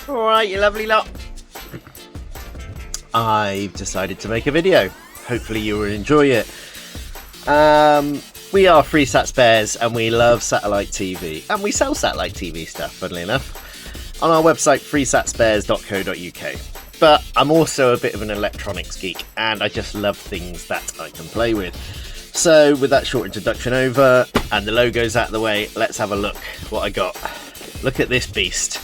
Alright, you lovely lot. I've decided to make a video. Hopefully you will enjoy it. We are Freesat Spares and we love satellite TV. And we sell satellite TV stuff, funnily enough, on our website freesatspares.co.uk. But I'm also a bit of an electronics geek and I just love things that I can play with. So with that short introduction over and the logos out of the way, let's have a look what I got. Look at this beast.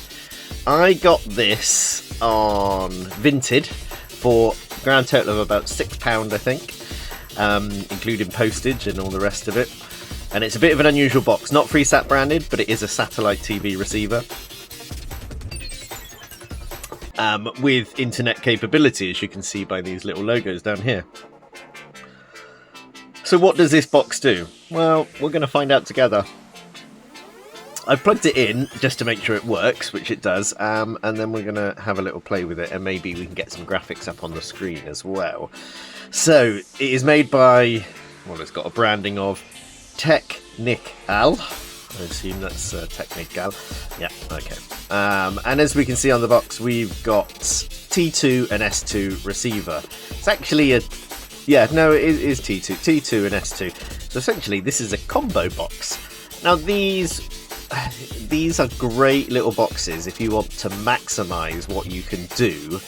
I got this on Vinted for a grand total of about £6, I think, including postage and all the rest of it. And it's a bit of an unusual box, not Freesat branded, but it is a satellite TV receiver with internet capability, as you can see by these little logos down here. So what does this box do? Well, we're going to find out together. I've plugged it in just to make sure it works, which it does, and then we're going to have a little play with it, and maybe we can get some graphics up on the screen as well. So, it is made by, well, it's got a branding of Teknikal. I assume that's Teknikal. Yeah, okay. And as we can see on the box, we've got T2 and S2 receiver. It's actually a, yeah, no, it is T2 and S2. So essentially, this is a combo box. Now, these are great little boxes if you want to maximize what you can do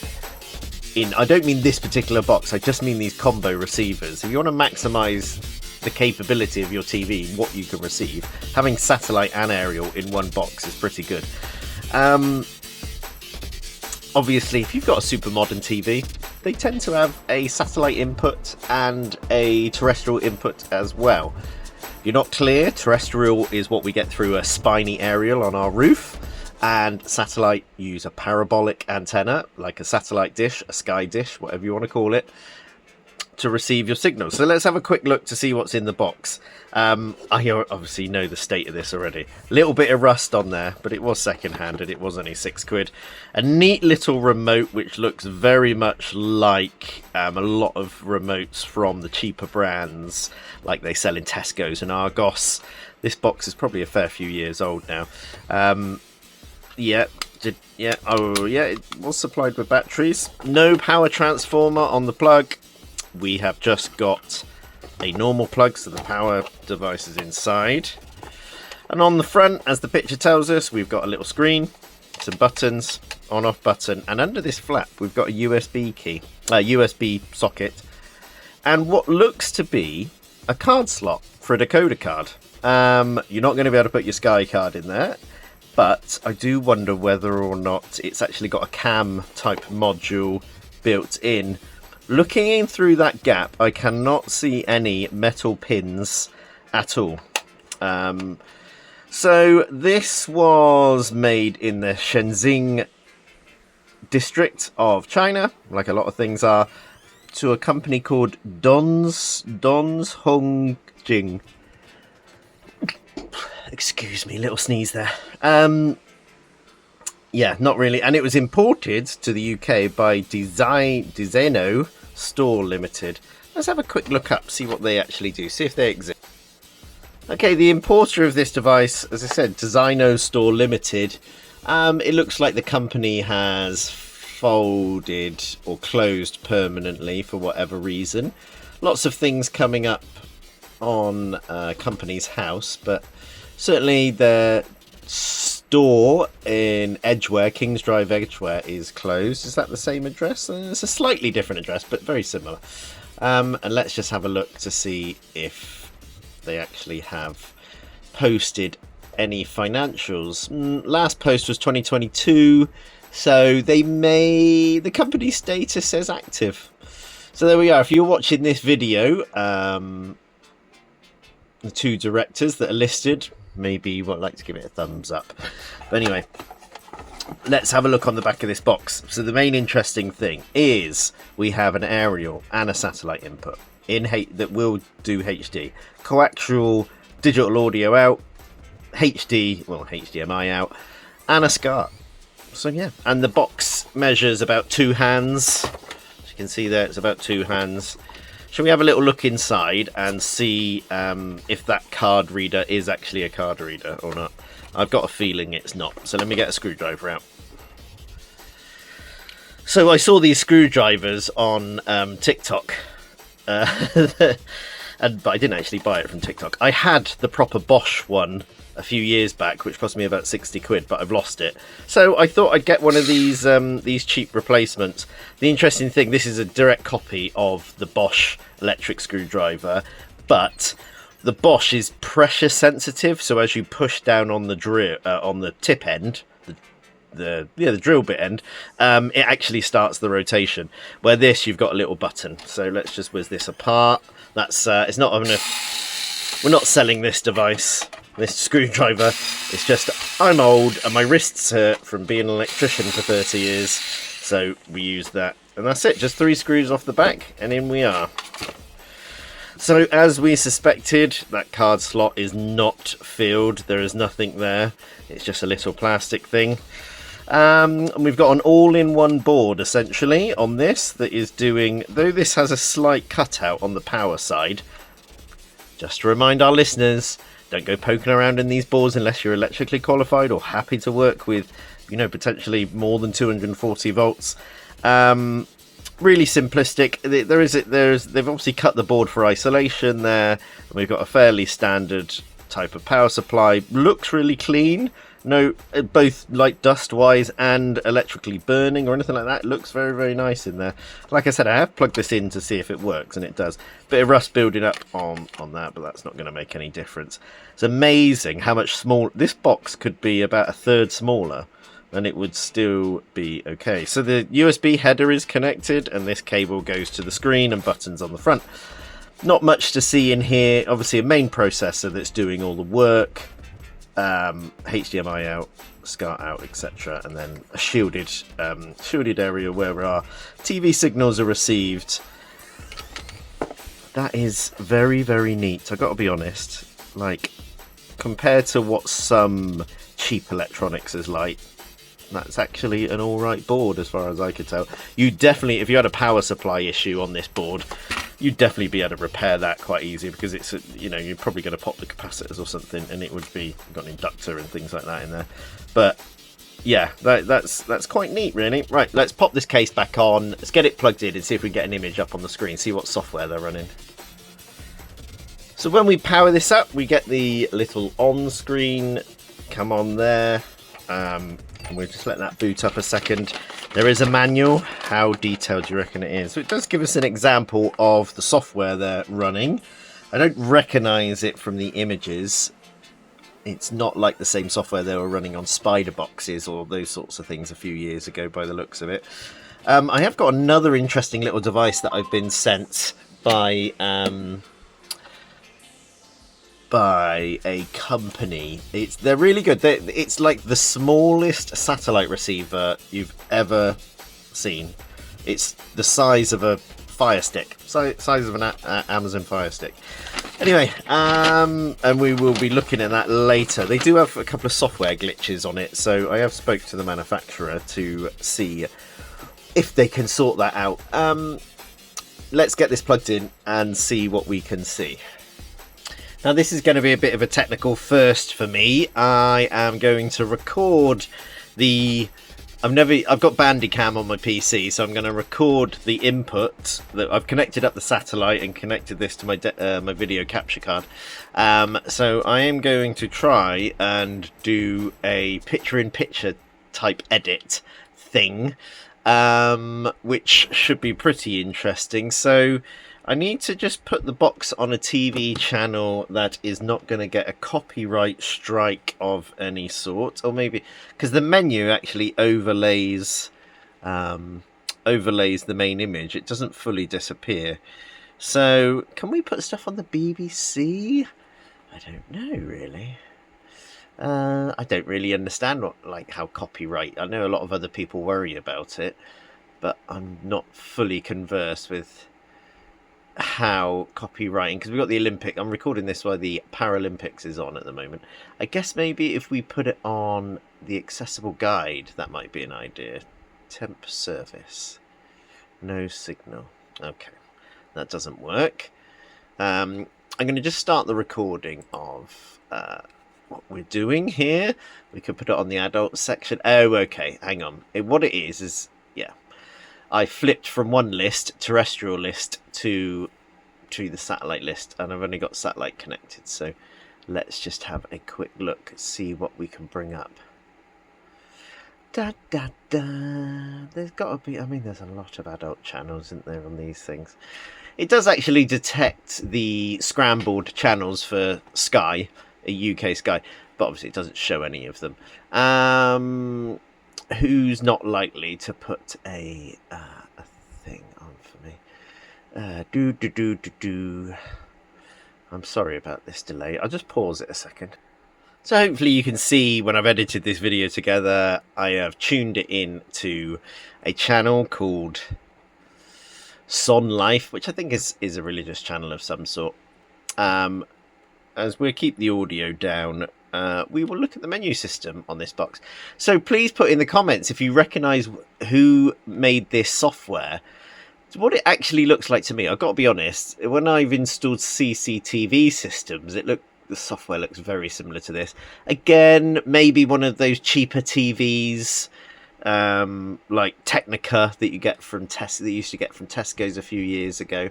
in, I don't mean this particular box, I just mean these combo receivers. If you want to maximize the capability of your TV, what you can receive, having satellite and aerial in one box is pretty good. Obviously, if you've got a super modern TV, they tend to have a satellite input and a terrestrial input as well. If you're not clear, terrestrial is what we get through a spiny aerial on our roof, and satellite use a parabolic antenna, like a satellite dish, a sky dish, whatever you want to call it, to receive your signal. So let's have a quick look to see what's in the box. I obviously know the state of this already. A little bit of rust on there, but it was second-hand and it was only £6. A neat little remote which looks very much like a lot of remotes from the cheaper brands like they sell in Tesco's and Argos. This box is probably a fair few years old now. It was supplied with batteries. No power transformer on the plug. We have just got a normal plug, so the power device is inside. And on the front, as the picture tells us, we've got a little screen, some buttons, on-off button, and under this flap we've got a USB key, USB socket, and what looks to be a card slot for a decoder card. You're not going to be able to put your Sky card in there, but I do wonder whether or not it's actually got a cam type module built in. Looking in through that gap, I cannot see any metal pins at all. So this was made in the Shenzhen district of China, like a lot of things are, to a company called Dons Hongjing. Excuse me, little sneeze there. Yeah, not really. And it was imported to the UK by Designo Store Limited. Let's have a quick look up, see what they actually do, see if they exist. Okay, the importer of this device, as I said, Designo Store Limited. It looks like the company has folded or closed permanently for whatever reason. Lots of things coming up on company's house, but certainly their store in Edgware, Kings Drive Edgware, is closed. Is that the same address? It's a slightly different address, but very similar. And let's just have a look to see if they actually have posted any financials. Last post was 2022, so the company status says active. So there we are. If you're watching this video, the two directors that are listed, maybe you would like to give it a thumbs up. But anyway, let's have a look on the back of this box. So the main interesting thing is we have an aerial and a satellite input that will do HD, coaxial digital audio out, HDMI out, and a SCART. So yeah, and the box measures about 2 hands. As you can see there, it's about 2 hands. Shall we have a little look inside and see if that card reader is actually a card reader or not? I've got a feeling it's not. So let me get a screwdriver out. So I saw these screwdrivers on TikTok, but I didn't actually buy it from TikTok. I had the proper Bosch one a few years back, which cost me about 60 quid, but I've lost it. So I thought I'd get one of these cheap replacements. The interesting thing, this is a direct copy of the Bosch electric screwdriver, but the Bosch is pressure sensitive. So as you push down on the drill, on the tip end, the drill bit end, it actually starts the rotation. Where this, you've got a little button. So let's just whiz this apart. That's it's not enough. We're not selling this device, this screwdriver. It's just I'm old and my wrists hurt from being an electrician for 30 years. So we use that, and that's it. Just 3 screws off the back, and in we are. So as we suspected, that card slot is not filled. There is nothing there. It's just a little plastic thing. And we've got an all-in-one board essentially on this that is doing, though this has a slight cutout on the power side. Just to remind our listeners, don't go poking around in these boards unless you're electrically qualified or happy to work with, you know, potentially more than 240 volts. Really simplistic. They've obviously cut the board for isolation there. And we've got a fairly standard type of power supply. Looks really clean. No, both like dust-wise and electrically burning or anything like that. It looks very, very nice in there. Like I said, I have plugged this in to see if it works, and it does. Bit of rust building up on that, but that's not going to make any difference. It's amazing how much small this box could be. About a third smaller, and it would still be okay. So the USB header is connected, and this cable goes to the screen and buttons on the front. Not much to see in here. Obviously, a main processor that's doing all the work. HDMI out, SCART out, etc., and then a shielded area where our TV signals are received. That is very, very neat. I've got to be honest. Like, compared to what some cheap electronics is like, that's actually an alright board as far as I could tell. You definitely, if you had a power supply issue on this board, you'd definitely be able to repair that quite easy, because it's, you know, you're probably going to pop the capacitors or something, and it would be got an inductor and things like that in there. But yeah, that's quite neat, really. Right, let's pop this case back on. Let's get it plugged in and see if we can get an image up on the screen. See what software they're running. So when we power this up, we get the little on screen come on there. And we'll just let that boot up a second. There is a manual. How detailed do you reckon it is? So it does give us an example of the software they're running. I don't recognize it from the images. It's not like the same software they were running on spider boxes or those sorts of things a few years ago by the looks of it. I have got another interesting little device that I've been sent by a company. They're really good. It's like the smallest satellite receiver you've ever seen. It's the size of a Fire Stick, size of an Amazon Fire Stick. Anyway, and we will be looking at that later. They do have a couple of software glitches on it, so I have spoke to the manufacturer to see if they can sort that out. Let's get this plugged in and see what we can see. Now this is going to be a bit of a technical first for me. I am going to record the... I've got Bandicam on my PC, so I'm going to record the input. That I've connected up the satellite and connected this to my my video capture card. So I am going to try and do a picture-in-picture type edit thing, which should be pretty interesting. So I need to just put the box on a TV channel that is not going to get a copyright strike of any sort, or maybe because the menu actually overlays the main image. It doesn't fully disappear. So can we put stuff on the BBC? I don't know really. I don't really understand how copyright. I know a lot of other people worry about it, but I'm not fully conversed with how copywriting, because we've got the Olympic. I'm recording this while the Paralympics is on at the moment. I guess maybe if we put it on the accessible guide, that might be an idea. Temp service, no signal. Okay, that doesn't work. I'm going to just start the recording of what we're doing here. We could put it on the adult section. Oh, okay, hang on. What it is yeah. I flipped from one list, terrestrial list, to the satellite list, and I've only got satellite connected. So let's just have a quick look, see what we can bring up. Da da da. There's got to be. I mean, there's a lot of adult channels, isn't there, on these things? It does actually detect the scrambled channels for Sky, a UK Sky, but obviously it doesn't show any of them. Who's not likely to put a thing on for me? I'm sorry about this delay. I'll just pause it a second. So hopefully you can see when I've edited this video together, I have tuned it in to a channel called Son Life, which I think is a religious channel of some sort. As we keep the audio down, we will look at the menu system on this box. So please put in the comments if you recognise who made this software. What it actually looks like to me. I've got to be honest, when I've installed CCTV systems, the software looks very similar to this. Again, maybe one of those cheaper TVs, like Technica that you get from that you used to get from Tesco's a few years ago.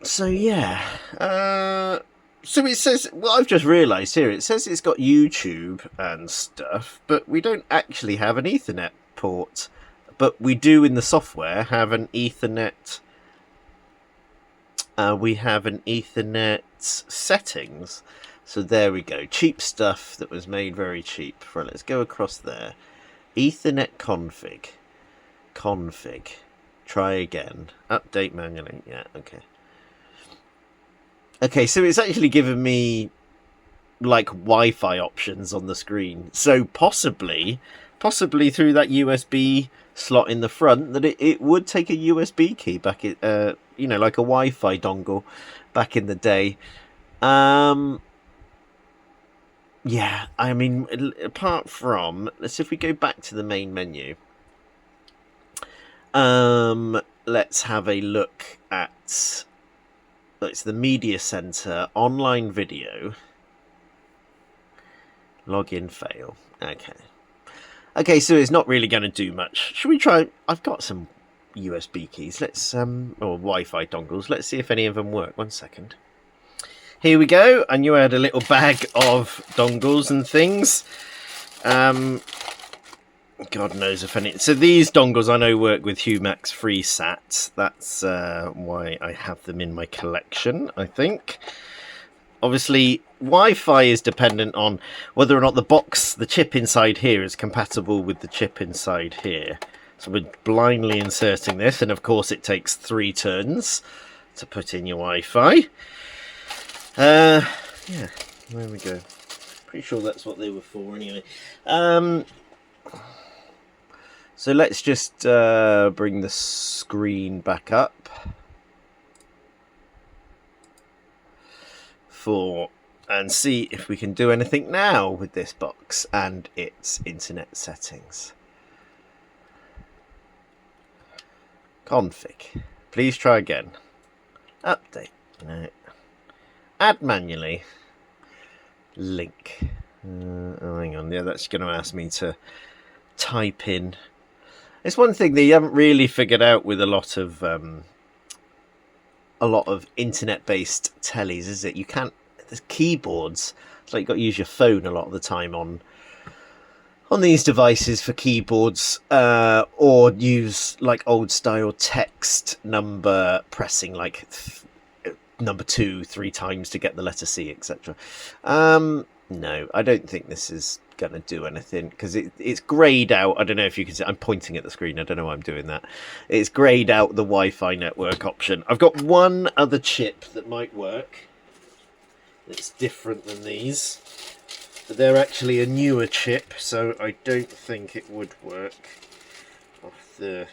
So yeah. So it says, well, I've just realised here, it says it's got YouTube and stuff, but we don't actually have an Ethernet port. But we do in the software have an Ethernet. We have an Ethernet settings. So there we go. Cheap stuff that was made very cheap. Right, let's go across there. Ethernet config. Config. Try again. Update manually. Yeah, okay. Okay, so it's actually given me like Wi-Fi options on the screen. So possibly through that USB slot in the front, that it would take a USB key back, like a Wi-Fi dongle back in the day. Yeah, I mean, apart from, let's see if we go back to the main menu. Let's have a look at, it's the media center, online video, login fail. Okay, so it's not really going to do much. Should we try? I've got some USB keys. Let's or Wi-Fi dongles. Let's see if any of them work. 1 second. Here we go. I knew I had a little bag of dongles and things. God knows if any. So these dongles I know work with Humax Freesat. That's why I have them in my collection, I think. Obviously, Wi-Fi is dependent on whether or not the chip inside here is compatible with the chip inside here. So we're blindly inserting this, and of course it takes 3 turns to put in your Wi-Fi. Yeah, there we go. Pretty sure that's what they were for anyway. So let's just bring the screen back up. And see if we can do anything now with this box and its internet settings. Config. Please try again. Update. No. Add manually. Link. Hang on. Yeah, that's going to ask me to type in. It's one thing that you haven't really figured out with a lot of internet-based tellies, is it? You can't. There's keyboards. It's like you've got to use your phone a lot of the time on these devices for keyboards, or use like old-style text number pressing, like number 2 3 times to get the letter C, etc. No, I don't think this is going to do anything, because it's grayed out. I don't know if you can see. I'm pointing at the screen. I don't know why I'm doing that. It's grayed out the Wi-Fi network option. I've got one other chip that might work. It's different than these, but they're actually a newer chip, so I don't think it would work off the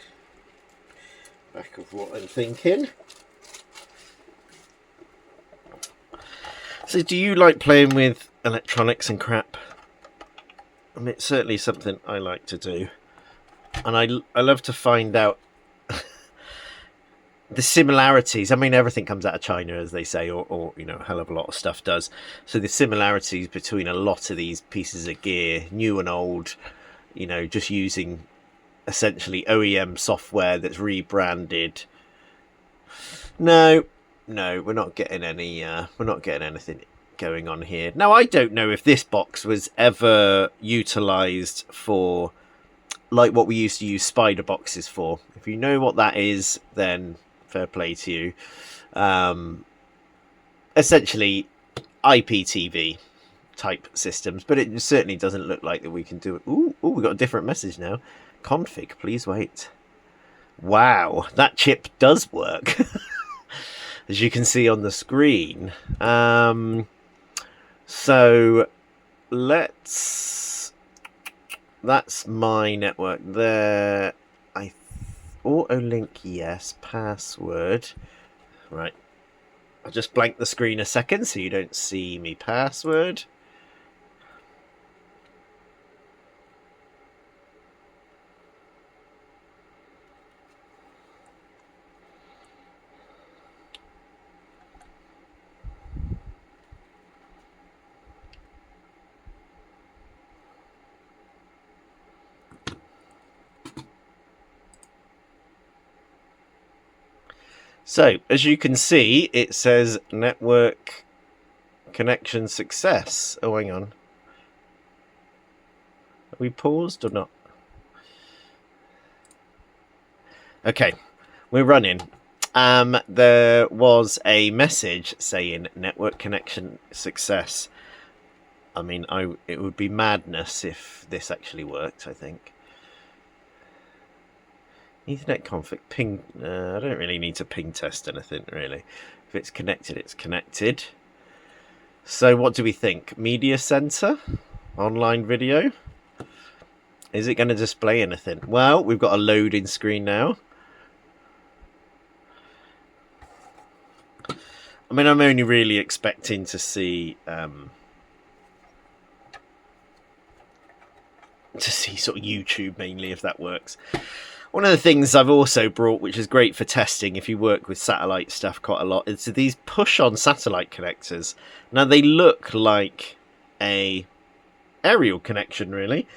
back of what I'm thinking. So do you like playing with electronics and crap? I mean, it's certainly something I like to do, and I love to find out the similarities. I mean, everything comes out of China, as they say, or a hell of a lot of stuff does. So the similarities between a lot of these pieces of gear, new and old, you know, just using essentially OEM software that's rebranded. No, we're not getting any. We're not getting anything going on here. Now, I don't know if this box was ever utilized for like what we used to use spider boxes for. If you know what that is, then fair play to you. Essentially IPTV type systems, but it certainly doesn't look like that we can do it. Ooh, we got a different message now. Config, please wait. Wow, that chip does work. As you can see on the screen. So let's, that's my network there. Auto link, yes. Password, right. I'll just blank the screen a second so you don't see me password. So, as you can see, it says network connection success. Oh, hang on. Are we paused or not? Okay, we're running. There was a message saying network connection success. I mean, it would be madness if this actually worked, I think. Ethernet config ping. I don't really need to ping test anything, really. If it's connected, it's connected. So what do we think? Media center? Online video? Is it going to display anything? Well, we've got a loading screen now. I mean, I'm only really expecting to see sort of YouTube mainly, if that works. One of the things I've also brought, which is great for testing if you work with satellite stuff quite a lot, is these push-on satellite connectors. Now, they look like a aerial connection, really,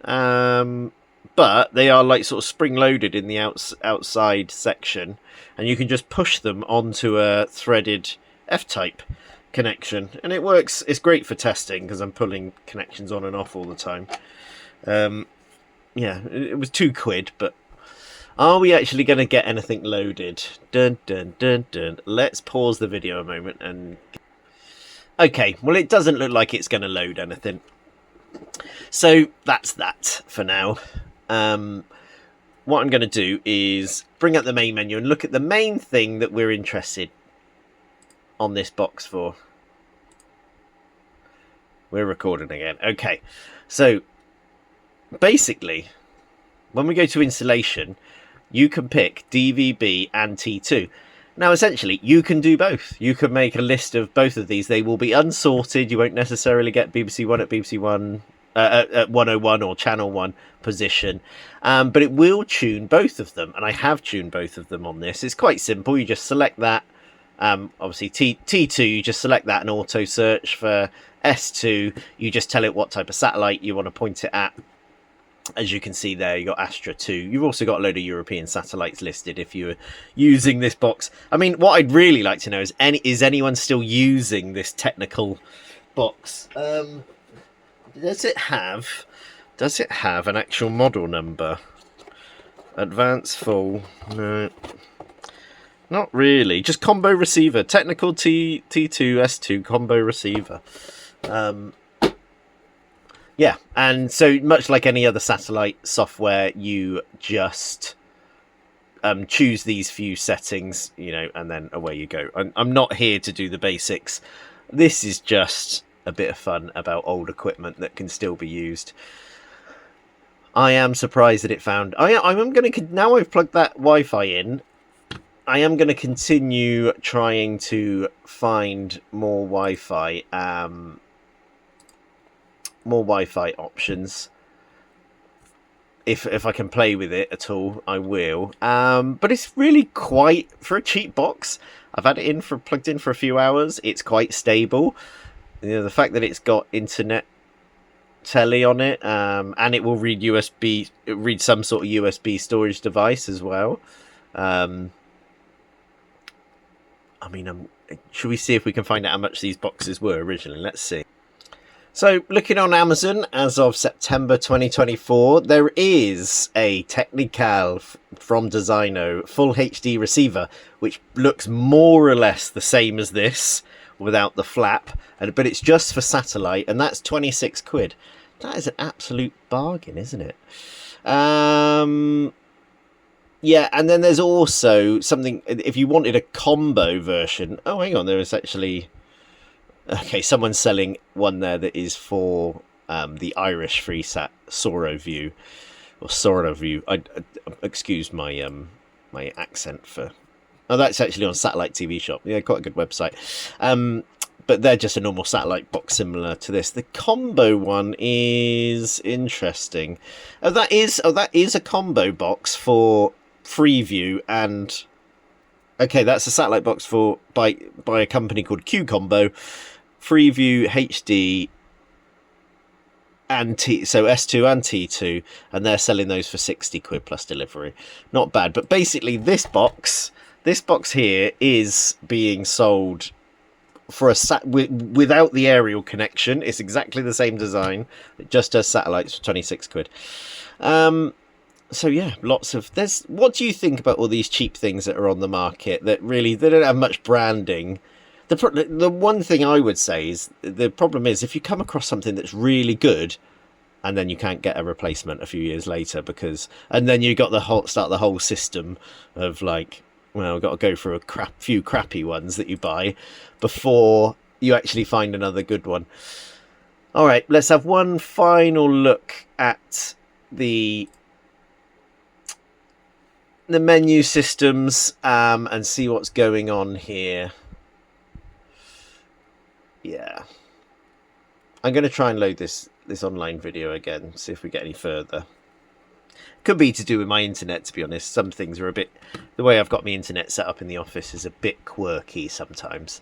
but they are like sort of spring-loaded in the outside section, and you can just push them onto a threaded F-type connection, and it works. It's great for testing because I'm pulling connections on and off all the time. Yeah, it was £2, but are we actually going to get anything loaded? Dun, dun, dun, dun. Let's pause the video a moment and... Okay, well, it doesn't look like it's going to load anything. So that's that for now. What I'm going to do is bring up the main menu and look at the main thing that we're interested on this box for. We're recording again. Okay, so basically, when we go to installation, you can pick DVB and T2. Now, essentially, you can do both. You can make a list of both of these. They will be unsorted. You won't necessarily get BBC One at BBC One at 101 or Channel 1 position. But it will tune both of them. And I have tuned both of them on this. It's quite simple. You just select that. Obviously, T2, you just select that and auto search. For S2, you just tell it what type of satellite you want to point it at. As you can see there, you got Astra 2. You've also got a load of European satellites listed if you're using this box. I mean, what I'd really like to know is anyone still using this Teknikal box? Does it have an actual model number? Advanced full? No. Not really. Just combo receiver. Teknikal T2 S2 combo receiver. Yeah, and so much like any other satellite software, you just choose these few settings, you know, and then away you go. I'm not here to do the basics. This is just a bit of fun about old equipment that can still be used. I am surprised that it found... I'm going to... Now I've plugged that Wi-Fi in, I am going to continue trying to find more Wi-Fi... more Wi-Fi options. If I can play with it at all, I will. But it's really quite, for a cheap box, I've had it plugged in for a few hours. It's quite stable. You know, the fact that it's got internet telly on it, and it will read USB, read some sort of USB storage device as well. I mean, should we see if we can find out how much these boxes were originally? Let's see. So, looking on Amazon as of September 2024, there is a Teknikal from Designo full HD receiver, which looks more or less the same as this without the flap, but it's just for satellite, and that's 26 quid. That is an absolute bargain, isn't it? Yeah, and then there's also something, if you wanted a combo version. Oh, hang on, there is actually... Okay, someone's selling one there that is for the Irish Freesat SoroView, or SoroView. Excuse my my accent for... Oh, that's actually on Satellite TV Shop. Yeah, quite a good website. But they're just a normal satellite box similar to this. The combo one is interesting. That is a combo box for Freeview and... Okay, that's a satellite box for by a company called Q Combo, Freeview HD, and so S2 and T2, and they're selling those for 60 quid plus delivery. Not bad, but basically this box here is being sold for a without the aerial connection. It's exactly the same design. It just does satellites for 26 quid. So yeah, lots of... What do you think about all these cheap things that are on the market that really, they don't have much branding? The one thing I would say is, the problem is if you come across something that's really good and then you can't get a replacement a few years later and then you got the whole system of like, well, got to go through a few crappy ones that you buy before you actually find another good one. All right, let's have one final look at the menu systems and see what's going on here. Yeah, I'm going to try and load this online video again, see if we get any further. Could be to do with my internet, to be honest. Some things are a bit... The way I've got my internet set up in the office is a bit quirky sometimes,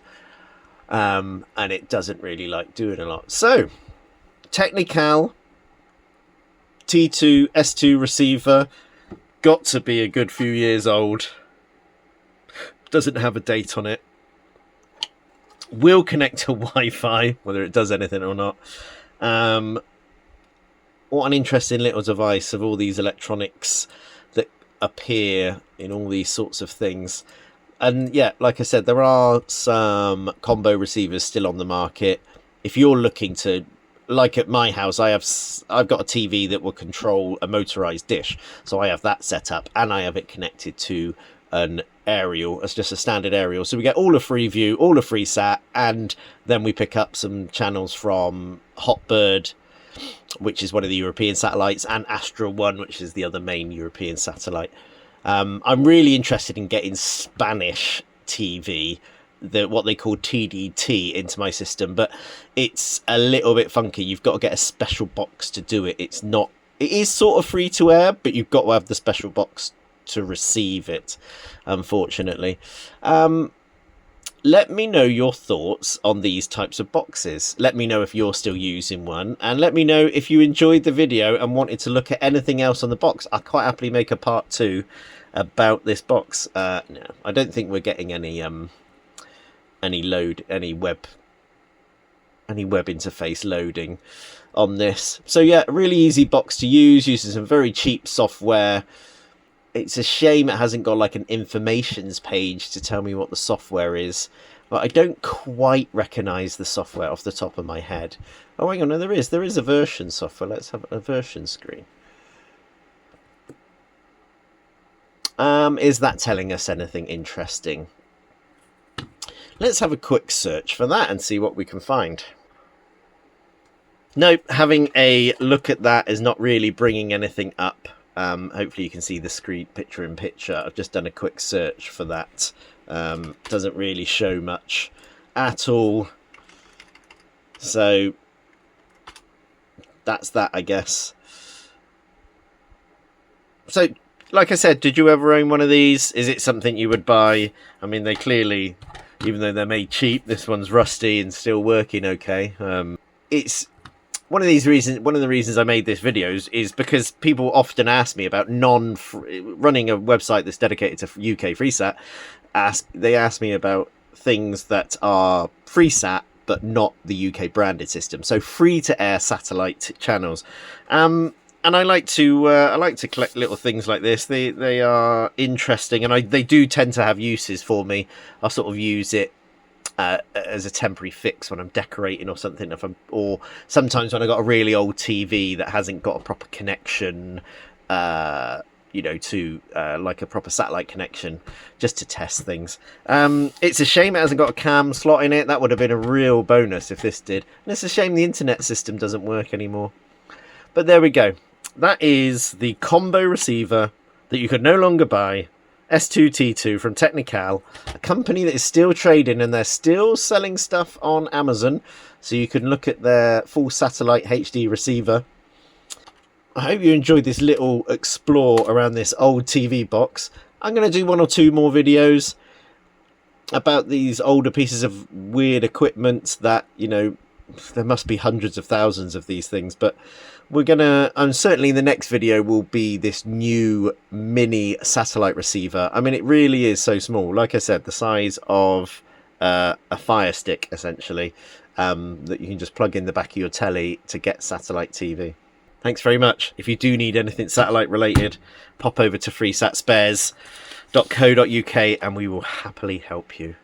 and it doesn't really like doing a lot. So, Teknikal T2 S2 receiver. Got to be a good few years old. Doesn't have a date on it. Will connect to Wi-Fi, whether it does anything or not. What an interesting little device of all these electronics that appear in all these sorts of things. And yeah, like I said, there are some combo receivers still on the market. If you're looking to... Like at my house, I've got a TV that will control a motorized dish, so I have that set up, and I have it connected to an aerial. It's just a standard aerial, so we get all of Freeview, all of Freesat, and then we pick up some channels from Hotbird, which is one of the European satellites, and Astra 1, which is the other main European satellite. I'm really interested in getting Spanish TV, what they call TDT, into my system, but it's a little bit funky. You've got to get a special box to do it. It is sort of free to air, but you've got to have the special box to receive it, unfortunately. Let me know your thoughts on these types of boxes. Let me know if you're still using one, and let me know if you enjoyed the video and wanted to look at anything else on the box. I'll quite happily make a part 2 about this box. No, I don't think we're getting any web interface loading on this. So yeah, really easy box to use, using some very cheap software. It's a shame it hasn't got like an informations page to tell me what the software is, but I don't quite recognize the software off the top of my head. Oh, hang on, no, there is a version software. Let's have a version screen. Is that telling us anything interesting? Let's have a quick search for that and see what we can find. Nope, having a look at that is not really bringing anything up. Hopefully you can see the screen picture in picture. I've just done a quick search for that. Doesn't really show much at all. So that's that, I guess. So, like I said, did you ever own one of these? Is it something you would buy? I mean, they clearly... Even though they're made cheap, this one's rusty and still working okay. one of the reasons I made this videos is because people often ask me about running a website that's dedicated to UK Freesat. They ask me about things that are Freesat but not the UK branded system, so free to air satellite channels. And I like to collect little things like this. They are interesting, and they do tend to have uses for me. I'll sort of use it as a temporary fix when I'm decorating or something, or sometimes when I got a really old TV that hasn't got a proper connection, to like a proper satellite connection, just to test things. It's a shame it hasn't got a cam slot in it. That would have been a real bonus if this did. And it's a shame the internet system doesn't work anymore. But there we go. That is the combo receiver that you could no longer buy. S2T2 from Teknikal, a company that is still trading, and they're still selling stuff on Amazon, so you can look at their full satellite HD receiver. I hope you enjoyed this little explore around this old TV box. I'm going to do 1 or 2 more videos about these older pieces of weird equipment that, there must be hundreds of thousands of these things, but we're gonna, and certainly the next video will be this new mini satellite receiver. I mean, it really is so small, like I said, the size of a Fire Stick essentially, that you can just plug in the back of your telly to get satellite TV. Thanks very much. If you do need anything satellite related, pop over to freesatspares.co.uk and we will happily help you.